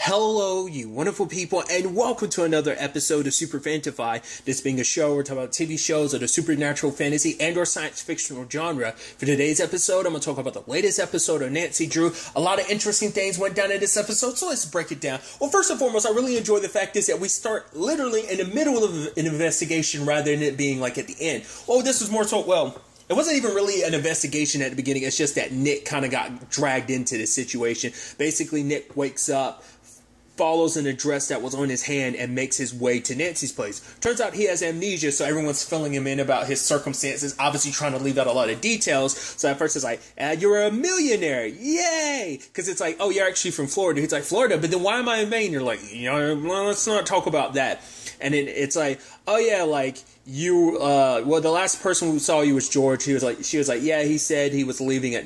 Hello, you wonderful people, and welcome to another episode of Super-Fanta-Fi. This being a show we're talking about TV shows of the supernatural, fantasy, and or science fictional genre. For today's episode, I'm going to talk about the latest episode of Nancy Drew. A lot of interesting things went down in this episode, so let's break it down. Well, first and foremost, I really enjoy the fact is that we start literally in the middle of an investigation rather than it being like at the end. Oh, this was more so, it wasn't even really an investigation at the beginning. It's just that Nick kind of got dragged into this situation. Basically, Nick wakes up, follows an address that was on his hand, and makes his way to Nancy's place. Turns out he has amnesia, so everyone's filling him in about his circumstances, obviously trying to leave out a lot of details. So at first it's like, you're a millionaire, yay! Because it's like, oh, you're actually from Florida. He's like, Florida, but then why am I in Maine? You're like, well, let's not talk about that. And then it's like, oh yeah, like, you, the last person who saw you was George. She was like, yeah, he said he was leaving at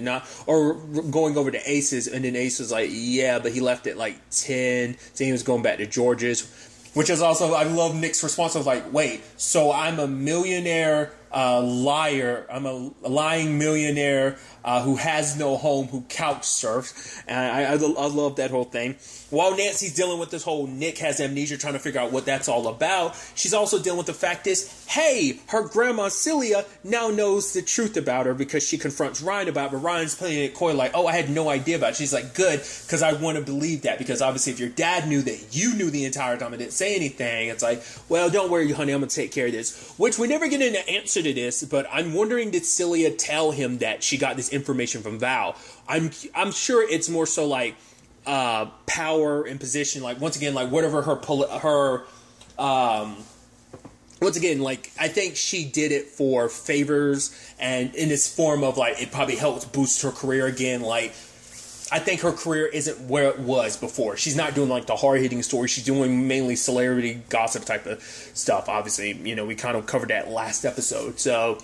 going over to Ace's, and then Ace was like, yeah, but he left at like 10, so he was going back to George's, which is also, I love Nick's response of like, wait, so I'm a millionaire, liar, I'm a lying millionaire, who has no home, who couch surfs, and I love that whole thing. While Nancy's dealing with this whole Nick has amnesia, trying to figure out what that's all about, she's also dealing with the fact is, hey, her grandma Celia now knows the truth about her because she confronts Ryan about it, but Ryan's playing it coy like, oh, I had no idea about it. She's like, good, because I want to believe that, because obviously if your dad knew that you knew the entire time and didn't say anything, it's like, well, don't worry, honey, I'm going to take care of this. Which we never get an answer to this, but I'm wondering, did Celia tell him that she got this information from Val? I'm sure it's more so like, power and position, like once again, like whatever once again, like I think she did it for favors and in this form of like it probably helps boost her career again. Like I think her career isn't where it was before. She's not doing like the hard-hitting story. She's doing mainly celebrity gossip type of stuff. Obviously, we kind of covered that last episode. So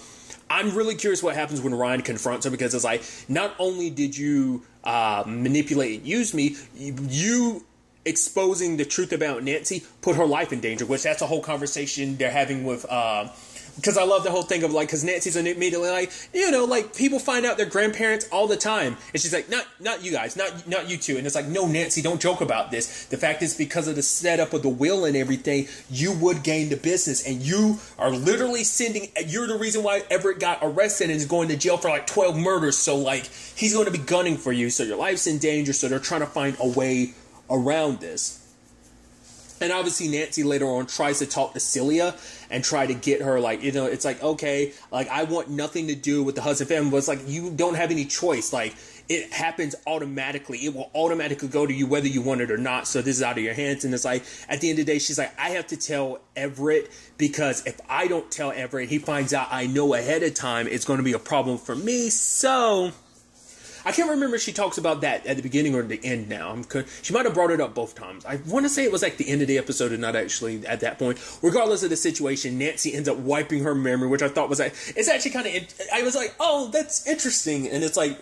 I'm really curious what happens when Ryan confronts her, because it's like, not only did you manipulate and use me, you exposing the truth about Nancy put her life in danger, which that's a whole conversation they're having with, because I love the whole thing of like, because Nancy's immediately like, like people find out their grandparents all the time. And she's like, not you guys, not you two. And it's like, no, Nancy, don't joke about this. The fact is, because of the setup of the will and everything, you would gain the business, and you are literally you're the reason why Everett got arrested and is going to jail for like 12 murders. So like, he's going to be gunning for you. So your life's in danger. So they're trying to find a way around this. And obviously Nancy later on tries to talk to Celia and try to get her, like, it's like, okay, like, I want nothing to do with the Hudson family, but it's like, you don't have any choice. Like, it happens automatically. It will automatically go to you whether you want it or not. So this is out of your hands. And it's like, at the end of the day, she's like, I have to tell Everett, because if I don't tell Everett, he finds out I know ahead of time, it's going to be a problem for me. So I can't remember if she talks about that at the beginning or the end now. She might have brought it up both times. I want to say it was like the end of the episode and not actually at that point. Regardless of the situation, Nancy ends up wiping her memory, which I thought was like, it's actually kind of, I was like, oh, that's interesting. And it's like,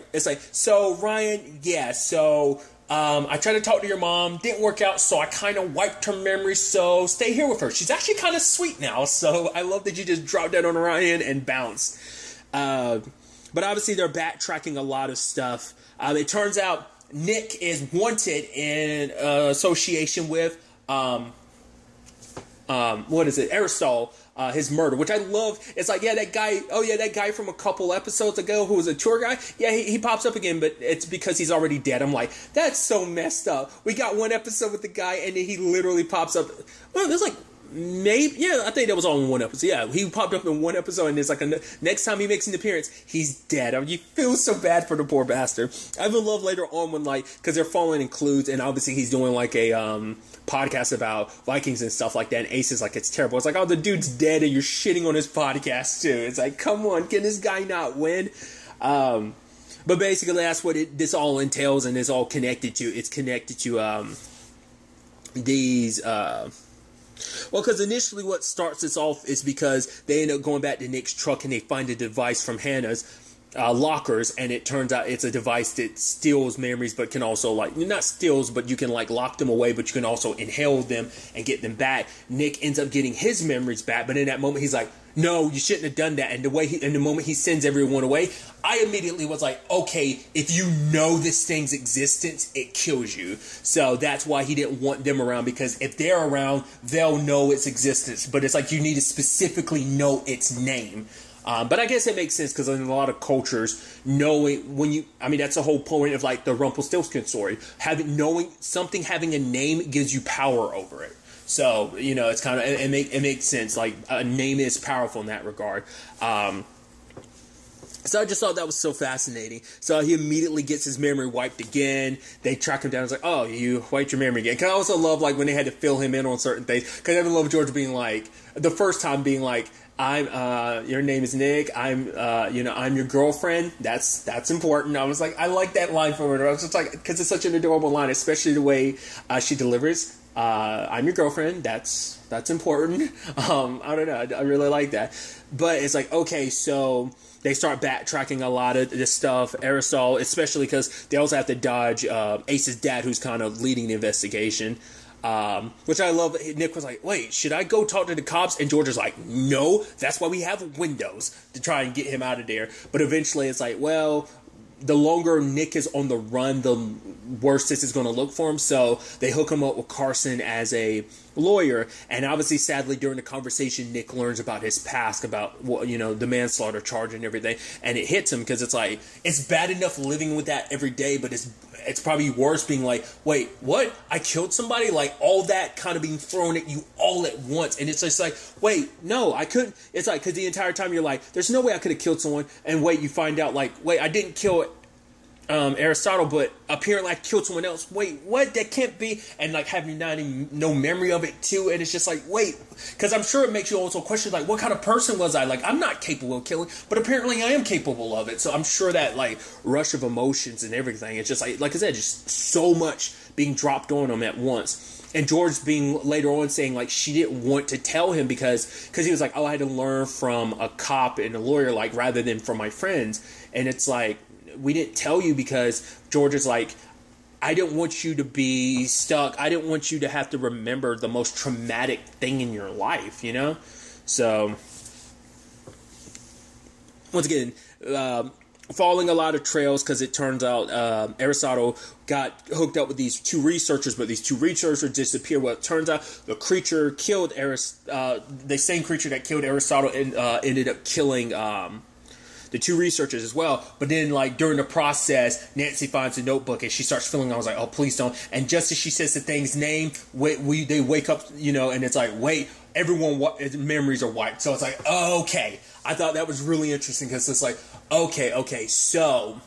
so Ryan, yeah, so I tried to talk to your mom, didn't work out, so I kind of wiped her memory, so stay here with her. She's actually kind of sweet now, so I love that you just dropped that on Ryan and bounced. But obviously they're backtracking a lot of stuff. It turns out Nick is wanted in association with, Aristotle, his murder, which I love. It's like, yeah, that guy from a couple episodes ago who was a tour guy, yeah, he pops up again, but it's because he's already dead. I'm like, that's so messed up. We got one episode with the guy, and then he literally pops up. Well, there's like, maybe, yeah, I think that was all in one episode. Yeah, he popped up in one episode, and it's like next time he makes an appearance, he's dead. I mean, you feel so bad for the poor bastard. I even love later on when, like, because they're following in clues, and obviously he's doing like a podcast about Vikings and stuff like that, and Ace is like, it's terrible. It's like, oh, the dude's dead, and you're shitting on his podcast too. It's like, come on, can this guy not win? But basically, that's what this all entails, and it's all connected to. It's connected to these. Well, because initially what starts this off is because they end up going back to Nick's truck and they find a device from Hannah's. lockers, and it turns out it's a device that steals memories, but can also, like, not steals, but you can, like, lock them away, but you can also inhale them and get them back. Nick ends up getting his memories back, but in that moment he's like, no, you shouldn't have done that. And the moment he sends everyone away, I immediately was like, okay, if you know this thing's existence, it kills you. So that's why he didn't want them around, because if they're around, they'll know its existence. But it's like you need to specifically know its name. But I guess it makes sense, because in a lot of cultures, knowing that's the whole point of, like, the Rumpelstiltskin story. Knowing something having a name gives you power over it. So, it's kind of, it makes sense. Like, a name is powerful in that regard. So I just thought that was so fascinating. So he immediately gets his memory wiped again. They track him down. It's like, oh, you wiped your memory again. Because I also love, like, when they had to fill him in on certain things. Because I love George being like, the first time being like, your name is Nick. I'm your girlfriend. That's important. I was like, I like that line from her. I was just like, because it's such an adorable line, especially the way she delivers. I'm your girlfriend. That's important. I don't know. I really like that. But it's like, okay, so they start backtracking a lot of this stuff. Aerosol, especially because they also have to dodge Ace's dad, who's kind of leading the investigation. Which I love. Nick was like, wait, should I go talk to the cops? And George is like, no, that's why we have windows, to try and get him out of there. But eventually it's like, well, the longer Nick is on the run, the worse this is going to look for him. So they hook him up with Carson as a lawyer. And obviously, sadly, during the conversation, Nick learns about his past, about the manslaughter charge and everything. And it hits him, because it's like, it's bad enough living with that every day, but it's probably worse being like, wait, what? I killed somebody? Like, all that kind of being thrown at you all at once. And it's just like, wait, no, I couldn't. It's like, because the entire time you're like, there's no way I could have killed someone. And wait, you find out, like, wait, I didn't kill Aristotle, but apparently I killed someone else. Wait, what? That can't be. And, like, having no memory of it too. And it's just like, wait, because I'm sure it makes you also question, like, what kind of person was I? Like, I'm not capable of killing, but apparently I am capable of it. So I'm sure that, like, rush of emotions and everything, it's just like I said, just so much being dropped on him at once. And George being later on saying, like, she didn't want to tell him because he was like, oh, I had to learn from a cop and a lawyer, like, rather than from my friends. And it's like, we didn't tell you because George is like, I didn't want you to be stuck. I didn't want you to have to remember the most traumatic thing in your life, So, once again, following a lot of trails, because it turns out Aristotle got hooked up with these two researchers, but these two researchers disappeared. Well, it turns out the creature killed the same creature that killed Aristotle and ended up killing the two researchers as well. But then, like, during the process, Nancy finds a notebook and she starts filling. I was like, oh, please don't. And just as she says the thing's name, they wake up, and it's like, wait, everyone's memories are wiped. So it's like, oh, okay. I thought that was really interesting, because it's like, okay, so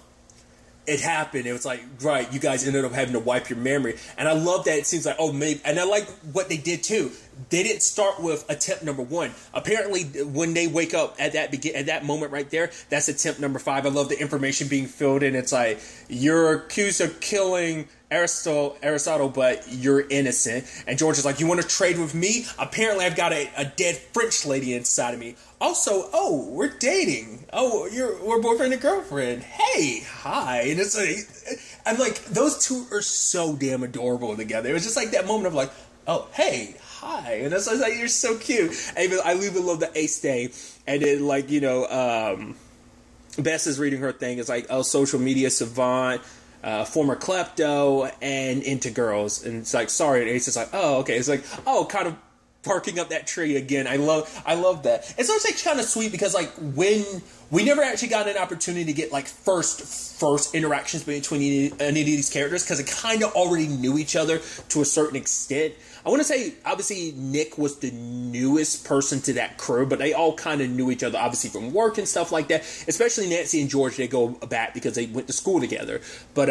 it happened. It was like, right, you guys ended up having to wipe your memory. And I love that it seems like, oh, maybe. And I like what they did too. They didn't start with attempt number 1. Apparently, when they wake up at that moment right there, that's attempt number 5. I love the information being filled in. It's like, you're accused of killing Aristotle, but you're innocent. And George is like, you want to trade with me? Apparently, I've got a dead French lady inside of me. Also, oh, we're dating. Oh, we're boyfriend and girlfriend. Hey, hi. And it's like, I'm like, those two are so damn adorable together. It was just like that moment of like, oh, hey, hi. And it's like, you're so cute. And I even love the Ace thing. And then, like, Bess is reading her thing. It's like, oh, social media savant, former klepto, and into girls. And it's like, sorry. And Ace is like, oh, okay. It's like, oh, kind of barking up that tree again. I love that. It's also kind of sweet, because, like, when we never actually got an opportunity to get, like, first interactions between any of these characters, because they kind of already knew each other to a certain extent. I want to say, obviously, Nick was the newest person to that crew, but they all kind of knew each other, obviously, from work and stuff like that. Especially Nancy and George, they go back because they went to school together. But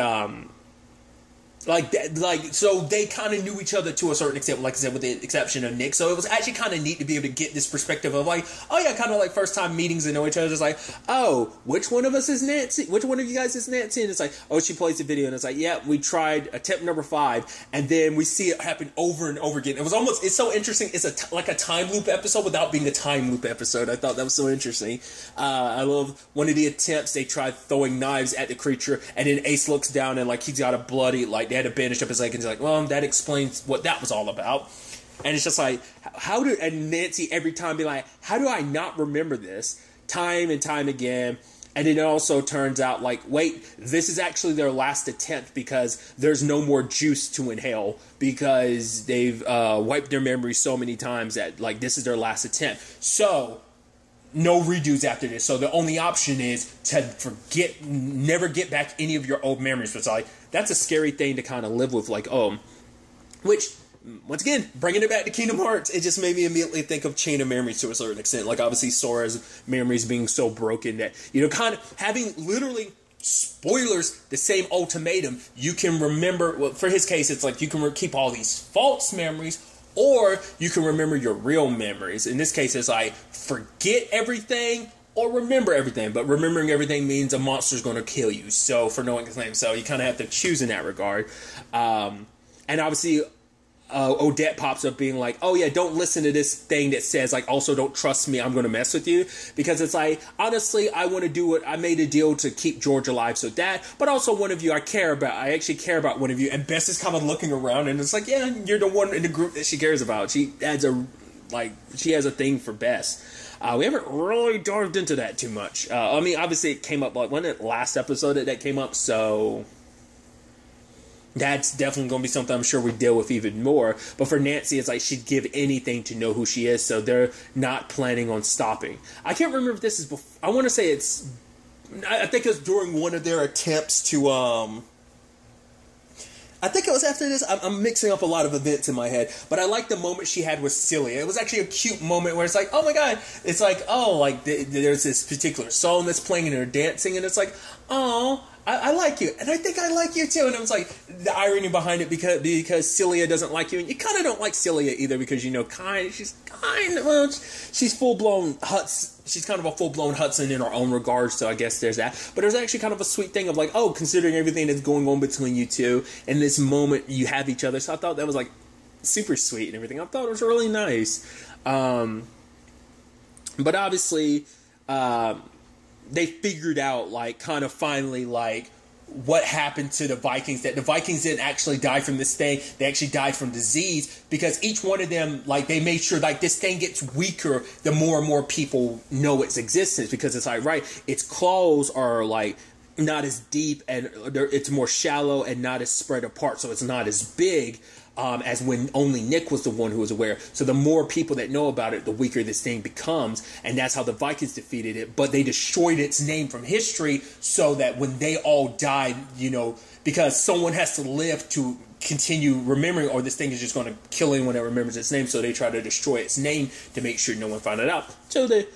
Like that, so they kind of knew each other to a certain extent, like I said, with the exception of Nick. So it was actually kind of neat to be able to get this perspective of like, oh yeah, kind of like first time meetings and know each other. It's like, oh, which one of us is Nancy? Which one of you guys is Nancy? And it's like, oh, she plays the video, and it's like, yeah, we tried attempt number 5, and then we see it happen over and over again. It was almost, it's so interesting. It's like a time loop episode without being a time loop episode. I thought that was so interesting. I love one of the attempts. They tried throwing knives at the creature, and then Ace looks down and like he's got a bloody, like they had to bandage up his leg, and he's like, well, that explains what that was all about. And it's just like, and Nancy every time be like, how do I not remember this? Time and time again. And it also turns out like, wait, this is actually their last attempt because there's no more juice to inhale because they've wiped their memory so many times that like this is their last attempt. So no redos after this. So the only option is to never get back any of your old memories. Which like, that's a scary thing to kind of live with. Like, which, once again, bringing it back to Kingdom Hearts, it just made me immediately think of Chain of Memories to a certain extent. Like, obviously, Sora's memories being so broken that, kind of having literally, spoilers, the same ultimatum. You can remember, well, for his case, it's like you can keep all these false memories, or you can remember your real memories. In this case, it's like, forget everything or remember everything. But remembering everything means a monster's going to kill you. So, for knowing his name. So, you kind of have to choose in that regard. And obviously, Odette pops up being like, oh yeah, don't listen to this thing that says like, also don't trust me, I'm going to mess with you. Because it's like, honestly, I want to do what I made a deal to keep George alive. So that, but also one of you I actually care about one of you. And Bess is kind of looking around and it's like, yeah, you're the one in the group that she cares about. She has a thing for Bess. We haven't really dived into that too much. I mean, obviously it came up, like, wasn't it last episode that came up? So that's definitely going to be something I'm sure we deal with even more. But for Nancy, it's like she'd give anything to know who she is, so they're not planning on stopping. I can't remember if this is before. I want to say it's, I think it was during one of their attempts to, I think it was after this. I'm mixing up a lot of events in my head, but I like the moment she had with Celia. It was actually a cute moment where it's like, oh my god, it's like, oh, like there's this particular song that's playing and they're dancing, and it's like, oh, I like you, and I think I like you too. And it was like the irony behind it because Celia doesn't like you, and you kind of don't like Celia either because she's full blown Hudson. She's kind of a full blown Hudson in her own regards. So I guess there's that. But there's actually kind of a sweet thing of like, oh, considering everything that's going on between you two, in this moment you have each other. So I thought that was like super sweet and everything. I thought it was really nice. But obviously, they figured out, like, kind of finally, like, what happened to the Vikings, that the Vikings didn't actually die from this thing, they actually died from disease, because each one of them, like, they made sure, like, this thing gets weaker the more and more people know its existence, because it's like, right, its claws are, like, not as deep, and it's more shallow and not as spread apart, so it's not as big, as when only Nick was the one who was aware. So the more people that know about it, the weaker this thing becomes, and that's how the Vikings defeated it. But they destroyed its name from history so that when they all died, because someone has to live to continue remembering, or this thing is just going to kill anyone that remembers its name, so they try to destroy its name to make sure no one found it out. So the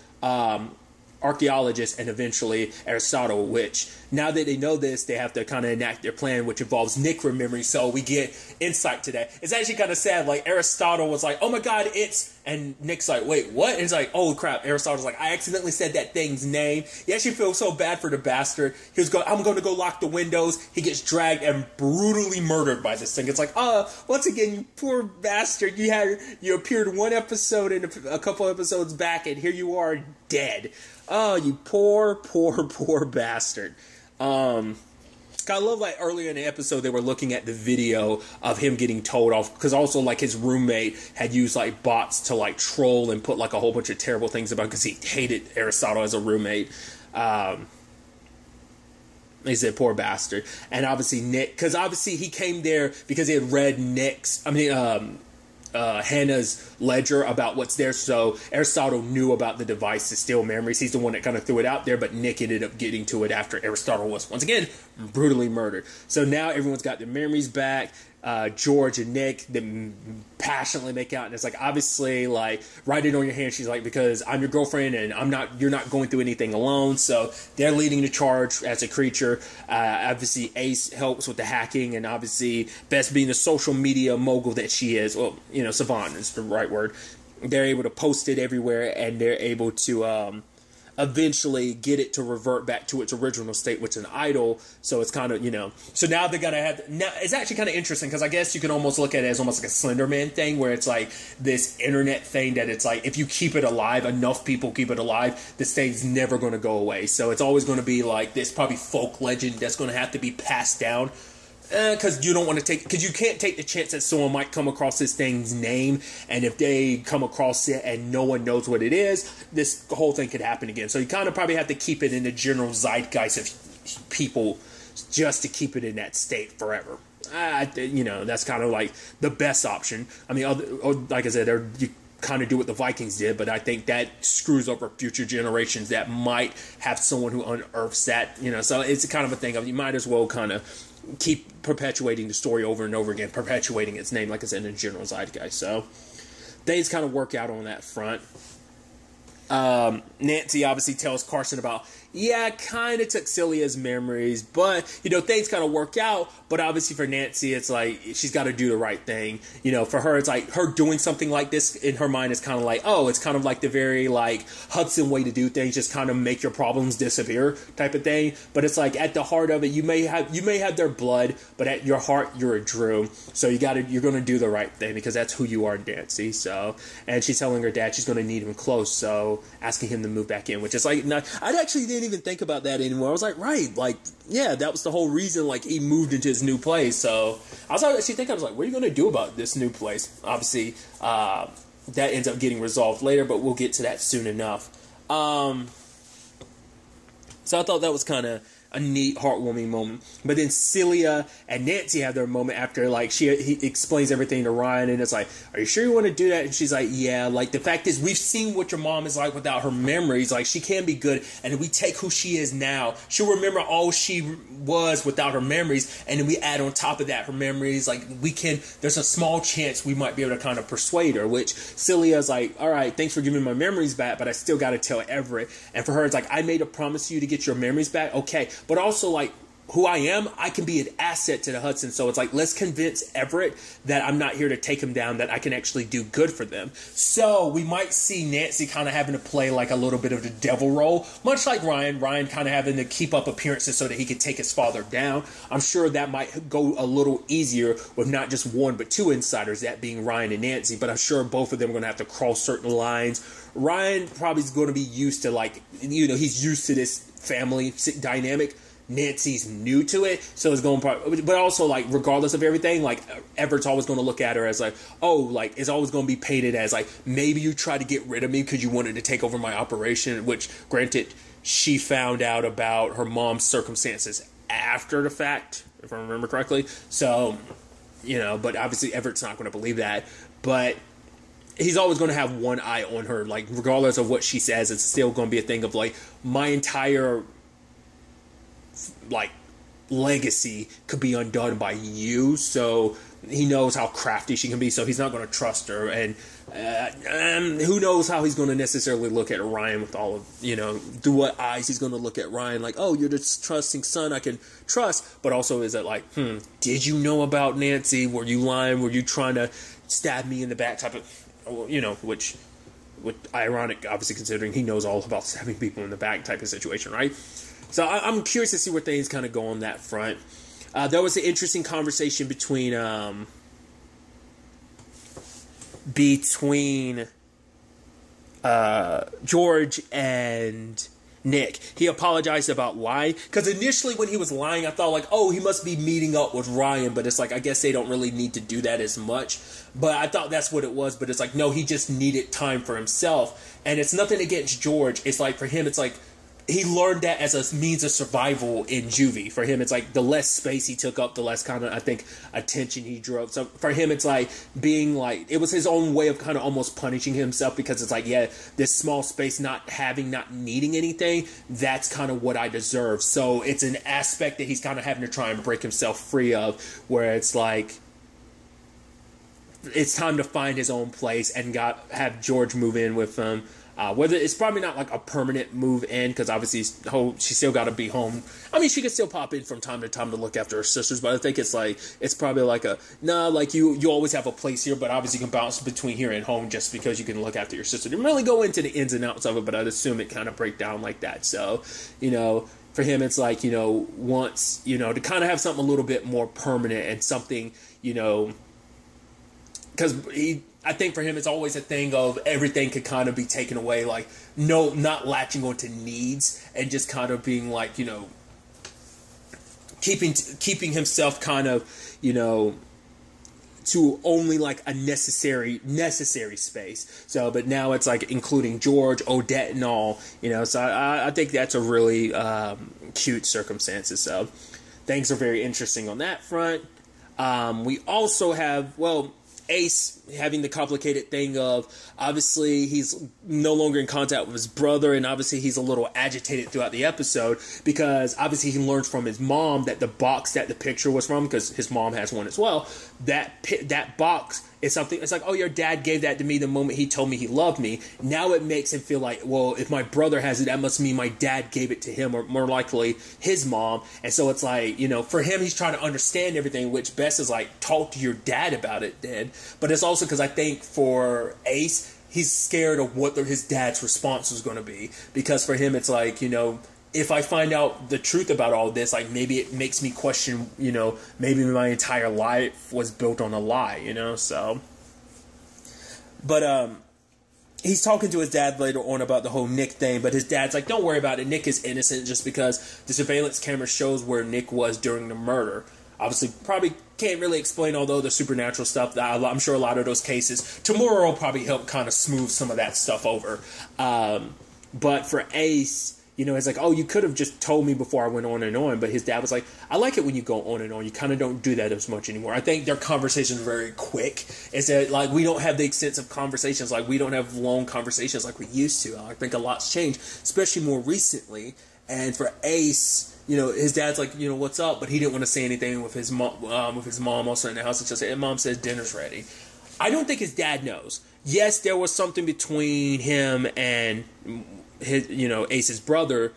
archaeologist and eventually Aristotle, which now that they know this, they have to kind of enact their plan, which involves Nick remembering, so we get insight to that. It's actually kind of sad, like Aristotle was like, oh my god, and Nick's like, wait, what? And it's like, oh crap, Aristotle's like, I accidentally said that thing's name. He actually feels so bad for the bastard. I'm going to go lock the windows. He gets dragged and brutally murdered by this thing. It's like, once again, you poor bastard, you appeared one episode and a couple episodes back, and here you are dead. Oh, you poor bastard. I love, like, earlier in the episode, they were looking at the video of him getting told off, because also, like, his roommate had used, like, bots to, like, troll and put, like, a whole bunch of terrible things about, because he hated Aristotle as a roommate. He said, poor bastard. And obviously Nick, because obviously he came there because he had read Hannah's ledger about what's there, so Aristotle knew about the device to steal memories. He's the one that kind of threw it out there, but Nick ended up getting to it after Aristotle was, once again, brutally murdered. So now everyone's got their memories back. George and Nick, them passionately make out, and it's like, obviously, like, write it on your hand. She's like, because I'm your girlfriend, and you're not going through anything alone. So they're leading the charge as a creature. Obviously, Ace helps with the hacking, and obviously, Bess being the social media mogul that she is, well, savant is the right word. They're able to post it everywhere, and they're able to eventually get it to revert back to its original state, which is an idol. So it's kind of, so now they're going to have, now it's actually kind of interesting, because I guess you can almost look at it as almost like a Slender Man thing, where it's like this internet thing that it's like, if you keep it alive, enough people keep it alive, this thing's never going to go away. So it's always going to be like this probably folk legend that's going to have to be passed down. Because you don't want to because you can't take the chance that someone might come across this thing's name, and if they come across it and no one knows what it is, this whole thing could happen again. So you kind of probably have to keep it in the general zeitgeist of people just to keep it in that state forever. That's kind of like the best option. I mean, like I said, you kind of do what the Vikings did, but I think that screws over future generations that might have someone who unearths that. So it's kind of a thing of, you might as well kind of keep perpetuating the story over and over again, perpetuating its name, like I said, in the general zeitgeist. So things kind of work out on that front. Nancy obviously tells Carson about, I kind of took Celia's memories, but, things kind of work out. But obviously for Nancy, it's like, she's got to do the right thing. For her, it's like, her doing something like this in her mind is kind of like, it's kind of like the very, like, Hudson way to do things, just kind of make your problems disappear type of thing. But it's like, at the heart of it, you may have their blood, but at your heart, you're a Drew. So you're going to do the right thing, because that's who you are, Nancy. So, and she's telling her dad she's going to need him close, so asking him to move back in, which is like, I actually didn't even think about that anymore. I was like, right, like, yeah, that was the whole reason, like, he moved into his new place. So I was actually thinking, I was like, what are you going to do about this new place? Obviously, that ends up getting resolved later, but we'll get to that soon enough. So I thought that was kind of a neat, heartwarming moment. But then Celia and Nancy have their moment after, like, he explains everything to Ryan, and it's like, are you sure you want to do that? And she's like, yeah, like, the fact is, we've seen what your mom is like without her memories. Like, she can be good, and if we take who she is now, she'll remember all she was without her memories, and then we add on top of that her memories. Like, there's a small chance we might be able to kind of persuade her, which Celia's like, all right, thanks for giving my memories back, but I still got to tell Everett. And for her, it's like, I made a promise to you to get your memories back, okay, but also, like, who I am, I can be an asset to the Hudson. So it's like, let's convince Everett that I'm not here to take him down, that I can actually do good for them. So we might see Nancy kind of having to play like a little bit of the devil role, much like Ryan kind of having to keep up appearances so that he could take his father down. I'm sure that might go a little easier with not just one but two insiders, that being Ryan and Nancy, but I'm sure both of them are going to have to cross certain lines. Ryan probably is going to be used to, like, he's used to this family dynamic. Nancy's new to it, so it's going, but also, like, regardless of everything, like, Everett's always going to look at her as like, like, it's always going to be painted as like, maybe you tried to get rid of me because you wanted to take over my operation, which, granted, she found out about her mom's circumstances after the fact, if I remember correctly. So, but obviously Everett's not going to believe that, but he's always going to have one eye on her, like, regardless of what she says, it's still going to be a thing of, like, my entire, like, legacy could be undone by you. So he knows how crafty she can be, so he's not going to trust her. And who knows how he's going to necessarily look at Ryan with all of, through what eyes he's going to look at Ryan, like, oh, you're the trusting son I can trust. But also, is it like, did you know about Nancy? Were you lying? Were you trying to stab me in the back type of, which ironic, obviously, considering he knows all about stabbing people in the back type of situation, right? So I'm curious to see where things kind of go on that front. There was an interesting conversation between George and Nick. He apologized about lying, because initially when he was lying, I thought, like, oh, he must be meeting up with Ryan, but it's like, I guess they don't really need to do that as much. But I thought that's what it was, but it's like, no, he just needed time for himself. And it's nothing against George. It's like, for him, it's like, he learned that as a means of survival in juvie. For him, it's like, the less space he took up, the less kind of, I think, attention he drove. So for him, it's like being like, it was his own way of kind of almost punishing himself, because it's like, yeah, this small space, not needing anything, that's kind of what I deserve. So it's an aspect that he's kind of having to try and break himself free of, where it's like, it's time to find his own place and have George move in with him. Whether it's probably not like a permanent move in, because obviously she still got to be home. I mean, she can still pop in from time to time to look after her sisters, but I think it's probably like like you always have a place here, but obviously you can bounce between here and home just because you can look after your sister. Didn't really go into the ins and outs of it, but I'd assume it kind of break down like that. So, for him, it's like, wants, to kind of have something a little bit more permanent and something, because I think for him, it's always a thing of everything could kind of be taken away, like, not latching onto needs and just kind of being like, keeping himself kind of, to only like a necessary space. So, but now it's like including George, Odette, and all, so I think that's a really cute circumstances. So things are very interesting on that front. We also have, Ace having the complicated thing of, obviously he's no longer in contact with his brother, and obviously he's a little agitated throughout the episode because obviously he learns from his mom that the box that the picture was from, because his mom has one as well, that box is something, it's like, oh, your dad gave that to me the moment he told me he loved me. Now it makes him feel like, well, if my brother has it, that must mean my dad gave it to him, or more likely his mom. And so it's like, for him, he's trying to understand everything, which Bess is like, talk to your dad about it then. But it's also because I think for Ace, he's scared of what his dad's response was going to be, because for him it's like, if I find out the truth about all this, like, maybe it makes me question, maybe my entire life was built on a lie, so. But he's talking to his dad later on about the whole Nick thing, but his dad's like, don't worry about it, Nick is innocent, just because the surveillance camera shows where Nick was during the murder. Obviously, probably can't really explain all the supernatural stuff. That I'm sure a lot of those cases tomorrow will probably help kind of smooth some of that stuff over. But for Ace, it's like, oh, you could have just told me before I went on and on. But his dad was like, I like it when you go on and on. You kind of don't do that as much anymore. I think their conversations are very quick. It's that, like, we don't have the extensive conversations. Like, we don't have long conversations like we used to. I think a lot's changed, especially more recently. And for Ace, his dad's like, what's up? But he didn't want to say anything with his mom also in the house. It's just, and Mom says dinner's ready. I don't think his dad knows. Yes, there was something between him and his, Ace's brother,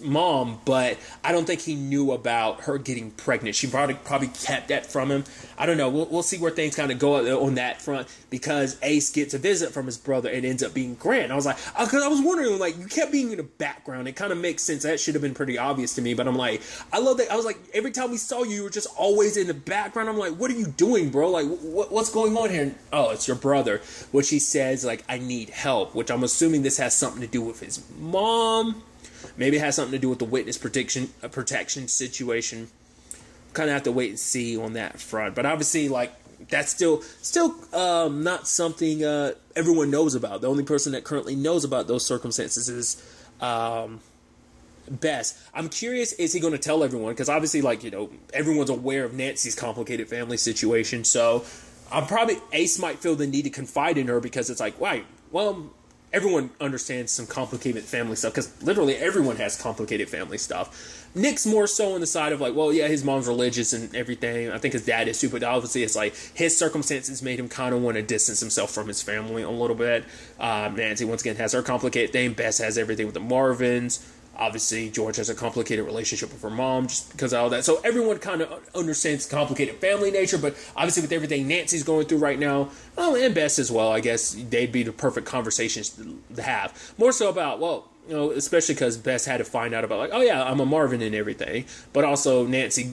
mom, but I don't think he knew about her getting pregnant. She probably kept that from him. I don't know. We'll see where things kind of go on that front, because Ace gets a visit from his brother and ends up being Grant. I was like, because I was wondering, like, you kept being in the background. It kind of makes sense. That should have been pretty obvious to me, but I'm like, I love that. I was like, every time we saw you, you were just always in the background. I'm like, what are you doing, bro? Like, what's going on here? Oh, it's your brother. Which he says, like, I need help, which I'm assuming this has something to do with his mom. Maybe it has something to do with the witness protection situation. Kind of have to wait and see on that front. But obviously, like, that's still not something everyone knows about. The only person that currently knows about those circumstances is Bess. I'm curious, is he going to tell everyone? Because obviously, like, everyone's aware of Nancy's complicated family situation. So Ace might feel the need to confide in her, because it's like, right, well, everyone understands some complicated family stuff, because literally everyone has complicated family stuff. Nick's more so on the side of like, well, yeah, his mom's religious and everything. I think his dad is too, but obviously it's like his circumstances made him kind of want to distance himself from his family a little bit. Nancy, once again, has her complicated thing. Bess has everything with the Marvins. Obviously, George has a complicated relationship with her mom just because of all that. So everyone kind of understands the complicated family nature, but obviously with everything Nancy's going through right now, and Bess as well, I guess they'd be the perfect conversations to have. More so about, well, especially because Bess had to find out about, like, oh yeah, I'm a Marvin and everything. But also Nancy,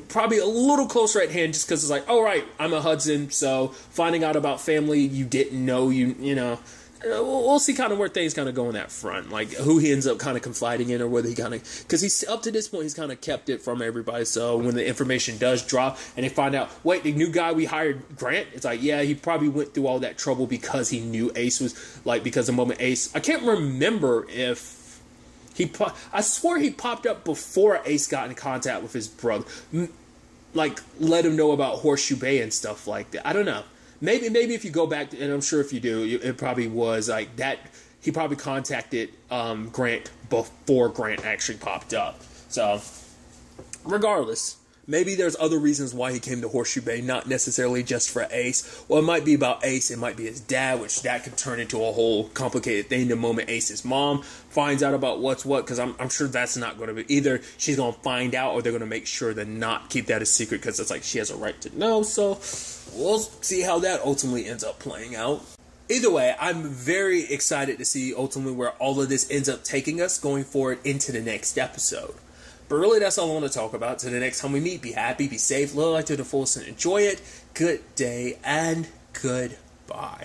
probably a little closer at hand, just because it's like, oh right, I'm a Hudson, so finding out about family you didn't know, we'll see kind of where things kind of go on that front, like who he ends up kind of confiding in, or whether he kind of, because he's up to this point he's kind of kept it from everybody. So when the information does drop and they find out, wait, the new guy we hired, Grant, it's like, yeah, he probably went through all that trouble because he knew Ace was, like, because the moment Ace, I can't remember if I swear he popped up before Ace got in contact with his brother, like let him know about Horseshoe Bay and stuff like that. I don't know. Maybe if you go back, and I'm sure if you do, it probably was like that. He probably contacted Grant before Grant actually popped up. So, regardless, Maybe there's other reasons why he came to Horseshoe Bay, not necessarily just for Ace. Well, it might be about Ace, it might be his dad, which that could turn into a whole complicated thing the moment Ace's mom finds out about what's what, because I'm sure that's not going to be, either she's going to find out or they're going to make sure to not keep that a secret, because it's like she has a right to know. So we'll see how that ultimately ends up playing out. Either way, I'm very excited to see ultimately where all of this ends up taking us going forward into the next episode. But really, that's all I want to talk about. Till the next time we meet, be happy, be safe, live life to the fullest, and enjoy it. Good day and goodbye.